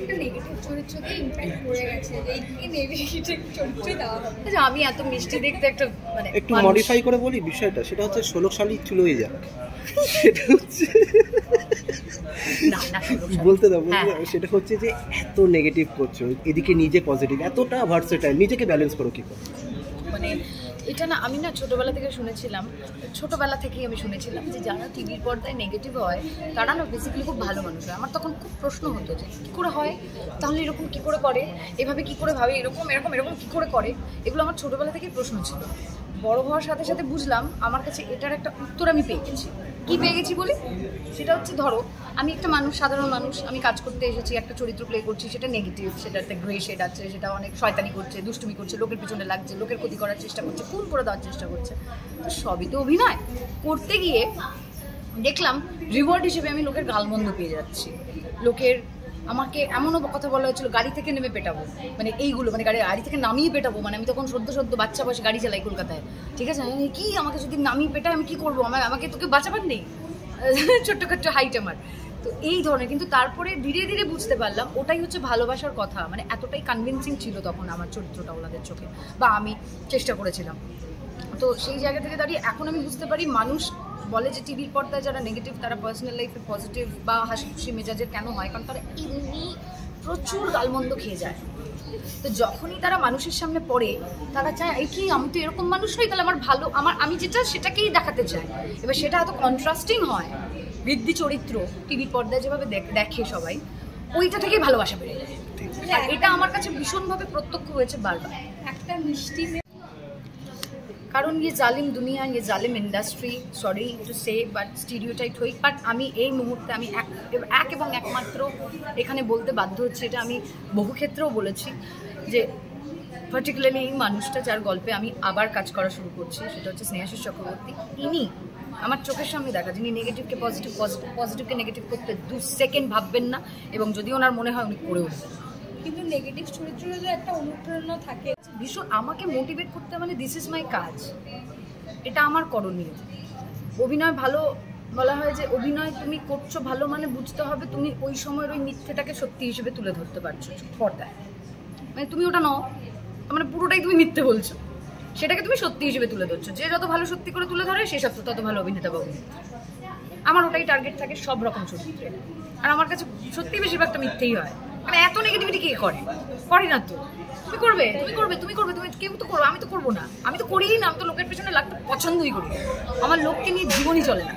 একটা নেগেটিভ চরিত্রকে ইমপ্যাক্ট করে গেছে, এই নেগেটিভ চরিত্রে দেওয়া হবে। আচ্ছা, আমি এত মিষ্টি দেখতে একটা মানে একটু মডিফাই করে বলি বিষয়টা, সেটা হচ্ছে 16 সালই চুলোই যাক, সেটা হচ্ছে বলতে দাও। সেটা হচ্ছে যে এত নেগেটিভ করছো, এদিকে নিজে পজিটিভ, এতটা ভার্সেটাইল, নিজেকে ব্যালেন্স করো কি করে? মানে এটা না, আমি না ছোটোবেলা থেকে শুনেছিলাম, ছোটোবেলা থেকেই আমি শুনেছিলাম যে যারা টিভির পর্দায় নেগেটিভ হয় তারা না বেসিক্যালি খুব ভালো মানুষ হয়। আমার তখন খুব প্রশ্ন হতো যে কী করে হয়, তাহলে এরকম কী করে করে, এভাবে কী করে ভাবে, এরকম এরকম এরকম কী করে করে, এগুলো আমার ছোটোবেলা থেকেই প্রশ্ন ছিল। বড় হওয়ার সাথে সাথে বুঝলাম আমার কাছে এটার একটা উত্তর আমি পেয়ে গেছি। কী পেয়ে গেছি বলি, সেটা হচ্ছে ধরো আমি একটা মানুষ, সাধারণ মানুষ, আমি কাজ করতে এসেছি, একটা চরিত্র প্লে করছি, সেটা নেগেটিভ, সেটাতে গ্রে শেড আছে, সেটা অনেক শয়তানি করছে, দুষ্টুমি করছে, লোকের পিছনে লাগছে, লোকের ক্ষতি করার চেষ্টা করছে, খুন করে দেওয়ার চেষ্টা করছে। তো সবই তো অভিনয়। করতে গিয়ে দেখলাম রিওয়ার্ড হিসেবে আমি লোকের গালমন্দ পেয়ে যাচ্ছি। লোকের আমাকে এমনও কথা বলা হয়েছিল গাড়ি থেকে নেমে পেটাবো, মানে এইগুলো, মানে গাড়ি থেকে নামিয়ে পেটাবো। মানে আমি তখন সদ্য বাচ্চা বয়সে গাড়ি চালাই কলকাতায়, ঠিক আছে, কি আমাকে যদি নামিয়ে পেটায় আমি কী করবো, আমাকে তোকে বাঁচাবার নেই, ছোট্ট হাইট আমার। তো এই ধরনের, কিন্তু তারপরে ধীরে ধীরে বুঝতে পারলাম ওটাই হচ্ছে ভালোবাসার কথা। মানে এতটাই কনভিন্সিং ছিল তখন আমার চরিত্রটা ওনাদের চোখে, বা আমি চেষ্টা করেছিলাম। তো সেই জায়গা থেকে দাঁড়িয়ে এখন আমি বুঝতে পারি মানুষ বলে যে টিভির পর্দায় যারা নেগেটিভ তারা পার্সোনাল লাইফে পজিটিভ বা হাসি খুশি মেজাজের কেন হয়, কারণ তারা এমনি প্রচুর গালমন্দ খেয়ে যায়। তো যখনই তারা মানুষের সামনে পড়ে তারা চায় এই কি আমি তো এরকম মানুষ হই, তাহলে আমার ভালো, আমি যেটা সেটাকেই দেখাতে চাই। এবার সেটা এত কন্ট্রাস্টিং হয়, বৃদ্ধি চরিত্র টিভির পর্দায় যেভাবে দেখে সবাই, ওইটা থেকেই ভালোবাসা বেড়ে যায়। এটা আমার কাছে ভীষণভাবে প্রত্যক্ষ হয়েছে বারবার। একটা মিষ্টি কারণ ये জালিম দুনিয়া, ये জালিম industry, sorry to say but stereotype হই, বাট আমি এই মুহূর্তে আমি এক এবং একমাত্র এখানে বলতে বাধ্য হচ্ছি, এটা আমি বহু ক্ষেত্রেও বলেছি, যে পার্টিকুলারলি এই মানুষটা যার গল্পে আমি আবার কাজ করা শুরু করছি, সেটা হচ্ছে স্নেহাশিস চক্রবর্তী। ইনি আমার চোখের সামনে দেখা, যিনি নেগেটিভকে পজিটিভ, পজিটিভকে নেগেটিভ করতে 2 সেকেন্ড ভাববেন না, এবং যদি ওনার মনে হয় উনি করে উঠবেন। কিন্তু নেগেটিভ চরিত্রের একটা অনুপ্রেরণা থাকে ভীষণ, আমাকে মোটিভেট করতে, মানে দিস ইজ মাই কাজ, এটা আমার করণীয়। অভিনয় ভালো বলা হয় যে অভিনয় তুমি করছো ভালো, মানে বুঝতে হবে তুমি ওই সময়ের ওই মিথ্যেটাকে সত্যি হিসেবে তুলে ধরতে পারছো পর্দায়। মানে তুমি ওটা নও, মানে পুরোটাই তুমি মিথ্যে বলছো, সেটাকে তুমি সত্যি হিসেবে তুলে ধরছো। যে যত ভালো সত্যি করে তুলে ধরে সে সত্য তত ভালো অভিনেতা বা অভিনেত্রী। আমার ওটাই টার্গেট থাকে সব রকম চরিত্রে। আর আমার কাছে সত্যি বেশিরভাগটা মিথ্যেই হয়। মানে এত নেগেটিভিটি কে করে না তো। তুমি করবে তুমি কেউ তো করো, আমি তো করবো না, আমি তো করিই না, আমি তো লোকের পেছনে লাগতে পছন্দই করি। আমার লোককে নিয়ে জীবনই চলে না,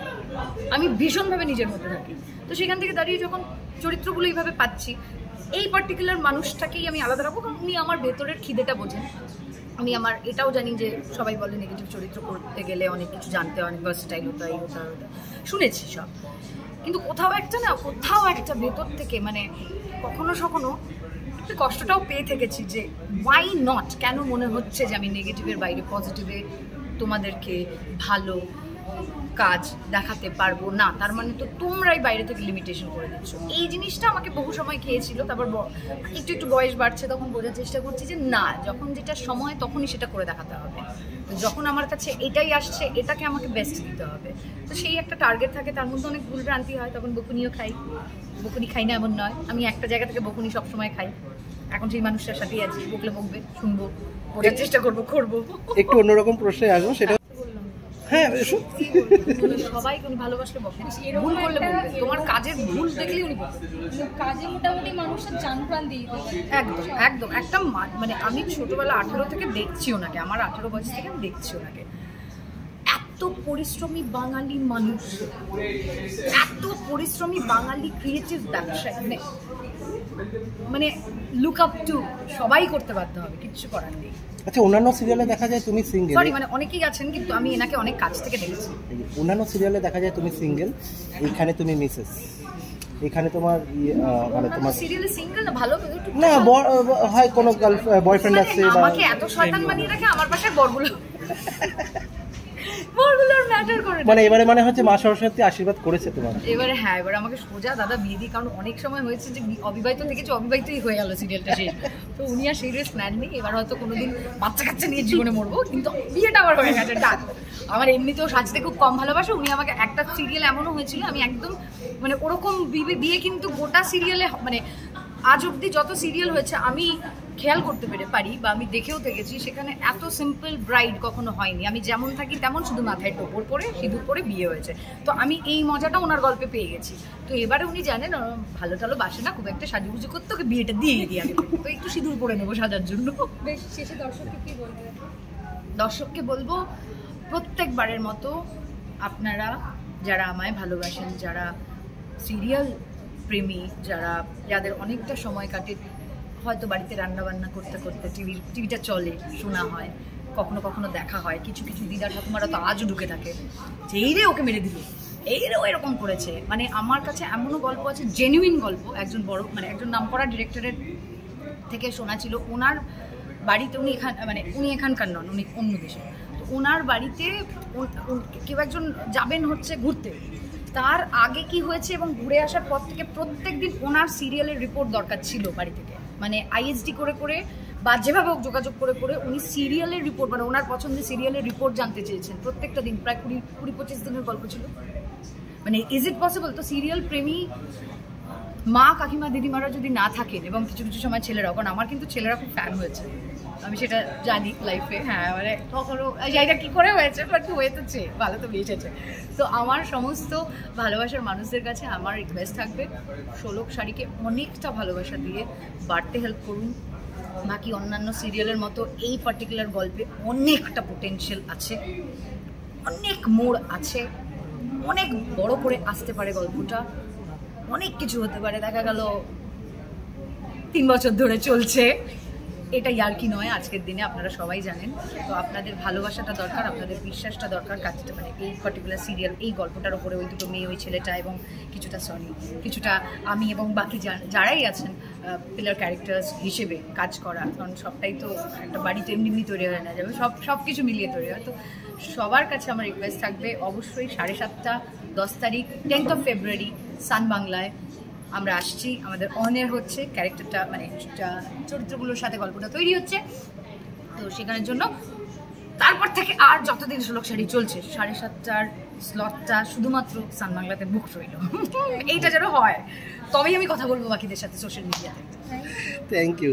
আমি ভীষণভাবে নিজের মধ্যে থাকি। তো সেখান থেকে দাঁড়িয়ে যখন চরিত্রগুলো এইভাবে পাচ্ছি, এই পার্টিকুলার মানুষটাকেই আমি আলাদা রাখবো, কারণ উনি আমার ভেতরের খিদেটা বোঝেন। আমি আমার এটাও জানি যে সবাই বলে নেগেটিভ চরিত্র করতে গেলে অনেক কিছু জানতে হয়, অনেক ভার্সেটাইল হতে হয়, ওটা শুনেছি সব, কিন্তু কোথাও একটা ভেতর থেকে মানে কখনো কষ্টটাও পেয়ে থেকেছি যে ওয়াই নট, কেন মনে হচ্ছে যে আমি নেগেটিভের বাইরে পজিটিভে তোমাদেরকে ভালো কাজ দেখাতে পারবো না, তার মানে তো তোমরাই বাইরে থেকে লিমিটেশন করে দিচ্ছ। এই জিনিসটা আমাকে বহু সময় খেয়েছিল। তারপর একটু বয়স বাড়ছে, তখন বোঝার চেষ্টা করছি যে না, যখন যেটা সময় তখনই সেটা করে দেখাতে হবে। তো যখন আমার কাছে এটাই আসছে, এটাকে আমাকে বেস্ট দিতে হবে। তো সেই একটা টার্গেট থাকে, তার মধ্যে অনেক ভুলভ্রান্তি হয়। তখন বকুনিও খাই, বকুনি খাই না এমন নয়, আমি একটা জায়গা থেকে বকুনি সবসময় খাই। এখন সেই মানুষটার সাথেই আছি, বকলে বকবে, শুনবো, বোঝার চেষ্টা করবো। একটু অন্যরকম প্রশ্নে আসবো, সেটা হ্যাঁ সবাইকে উনি ভালোবাসলে বকেন, ভুল করলে বলবে, তোমার কাজের ভুল দেখলে উনি বলবেন। কাজে মোটামুটি মানুষের জান প্রাণ দিয়ে একদম একটা মানে আমি ছোটবেলা 18 থেকে দেখছি ওনাকে, আমার 18 বয়স থেকে আমি দেখছি ওনাকে। এত পরিশ্রমী বাঙালি মানুষ, এত পরিশ্রমী বাঙালি ক্রিয়েটিভ ব্যবসায়ী, মানে লুক আপ টু, সবাই করতে বাধ্য হবে, কিচ্ছু করার নেই। আচ্ছা, অন্যান্য সিরিয়ালে দেখা যায় তুমি সিঙ্গেল, সরি মানে অনেকেই আছেন, কিন্তু আমি এনাকে অনেক কাছ থেকে দেখেছি। অন্যান্য সিরিয়ালে দেখা যায় তুমি সিঙ্গেল, এইখানে তুমি মিসেস, এখানে তোমার মানে তোমার সিরিয়ালে সিঙ্গেল না, ভালো না হয় কোনো বয়ফ্রেন্ড আছে, আমাকে এত শয়তান বানিয়ে রাখে আমার পাশে বরগুলো ম্যাটার করে, মানে এবারে মানে হচ্ছে মা সরস্বতী আশীর্বাদ করেছে তোমার এবারে। হ্যাঁ, এবারে আমাকে সোজা দাদা বিয়ে দিই, কারণ অনেক সময় হয়েছে যে অবিবাহিত থেকেছে, অবিবাহিতই হয়ে গেল সিরিয়ালটা শেষ। তো উনি আর সেই রেস্ট নেননি, এবার হয়তো কোনোদিন বাচ্চা কাচ্চা নিয়ে জীবনে মরবো, কিন্তু বিয়েটা আবার হয়ে গেছে। ডাক, আমার এমনিতেও সাজতে খুব কম ভালোবাসে। উনি আমাকে একটা সিরিয়াল এমনও হয়েছিল, আমি একদম মানে ওরকম বিয়ে কিন্তু গোটা সিরিয়ালে মানে আজ অব্দি যত সিরিয়াল হয়েছে আমি খেয়াল করতে পারি বা আমি দেখেও থেকেছি, সেখানে এত সিম্পল ব্রাইড কখনো হয়নি। আমি যেমন থাকি তেমন, শুধু মাথায় টোপর পরে সিঁদুর পরে বিয়ে হয়েছে। তো আমি এই মজাটা ওনার গল্পে পেয়ে গেছি। তো এবারে উনি জানেন ভালো টালো বাসে না খুব একটা সাজুগুজু করতে, ওকে বিয়েটা দিয়ে দিই আমি, তো একটু সিঁদুর পরে নেবো সাজার জন্য। বেশ, শেষে দর্শককে কি বলবে? দর্শককে বলবো প্রত্যেকবারের মতো আপনারা যারা আমায় ভালোবাসেন, যারা সিরিয়াল প্রেমী, যাদের অনেকটা সময় কাটে হয়তো বাড়িতে রান্নাবান্না করতে করতে, টিভিটা চলে, শোনা হয়, কখনো কখনো দেখা হয়, কিছু কিছু দিদা ঠাকুমারা তো আজও ঢুকে থাকে যে এই রে ওকে মেরে দিল, এই রে ও এরকম করেছে। মানে আমার কাছে এমনও গল্প আছে, জেনুইন গল্প, একজন বড় মানে একজন নামকরা ডিরেক্টরের থেকে শোনা ছিল। ওনার বাড়িতে উনি এখানকার নন, উনি অন্য দেশে। তো ওনার বাড়িতে কেউ একজন যাবেন হচ্ছে ঘুরতে, তার আগে কি হয়েছে এবং ঘুরে আসার পর থেকে প্রত্যেক দিন ওনার সিরিয়ালের রিপোর্ট দরকার ছিল বাড়ি থেকে। মানে আইএসডি করে বা যেভাবে হোক যোগাযোগ করে উনি সিরিয়ালের রিপোর্ট, মানে ওনার পছন্দের সিরিয়ালের রিপোর্ট জানতে চেয়েছেন প্রত্যেকটা দিন। প্রায় 20-25 দিনের গল্প ছিল। মানে ইজ ইট পসিবল? তো সিরিয়াল প্রেমী মা কাকিমা দিদিমারা যদি না থাকেন, এবং কিছু কিছু সময় ছেলেরাও, কারণ আমার কিন্তু ছেলেরা খুব ফ্যান হয়েছে, আমি সেটা জানি লাইফে। হ্যাঁ, মানে কখনো এটা কী করে হয়েছে, বাট হয়েছে, ভালো তো বেসেছে। তো আমার সমস্ত ভালোবাসার মানুষদের কাছে আমার রিকোয়েস্ট থাকবে, শোলক শাড়িকে অনেকটা ভালোবাসা দিয়ে বাড়তে হেল্প করুন। বাকি অন্যান্য সিরিয়ালের মতো এই পার্টিকুলার গল্পে অনেকটা পোটেনশিয়াল আছে, অনেক মোড় আছে, অনেক বড় করে আসতে পারে গল্পটা, অনেক কিছু হতে পারে। দেখা গেল 3 বছর ধরে চলছে, এটা ইয়ার্কি নয় আজকের দিনে, আপনারা সবাই জানেন। তো আপনাদের ভালোবাসাটা দরকার, আপনাদের বিশ্বাসটা দরকার কাজটা, মানে এই পার্টিকুলার সিরিয়াল, এই গল্পটার ওপরে ওই দুটো মেয়ে, ওই ছেলেটা এবং কিছুটা আমি এবং বাকি যারাই আছেন পিলার ক্যারেক্টার্স হিসেবে কাজ করা। কারণ সবটাই তো একটা বাড়িতে এমনি তৈরি হয়ে না যাবে, সব কিছু মিলিয়ে তৈরি হয়। তো সবার কাছে আমার রিকোয়েস্ট থাকবে, অবশ্যই 7:30 10 তারিখ 10th of February সান বাংলায় আমরা আসছি। আমাদের অনের হচ্ছে ক্যারেক্টারটা, মানে চরিত্রগুলোর সাথে গল্পটা তৈরি হচ্ছে। তো সেখানের জন্য তারপর থেকে আর যতদিন শোলক শাড়ি চলছে 7:30টার স্লটটা শুধুমাত্র সান বাংলাতে বুক রইল। এইটা যেন হয়, তবেই আমি কথা বলবো বাকিদের সাথে সোশ্যাল মিডিয়াতে। Thank you.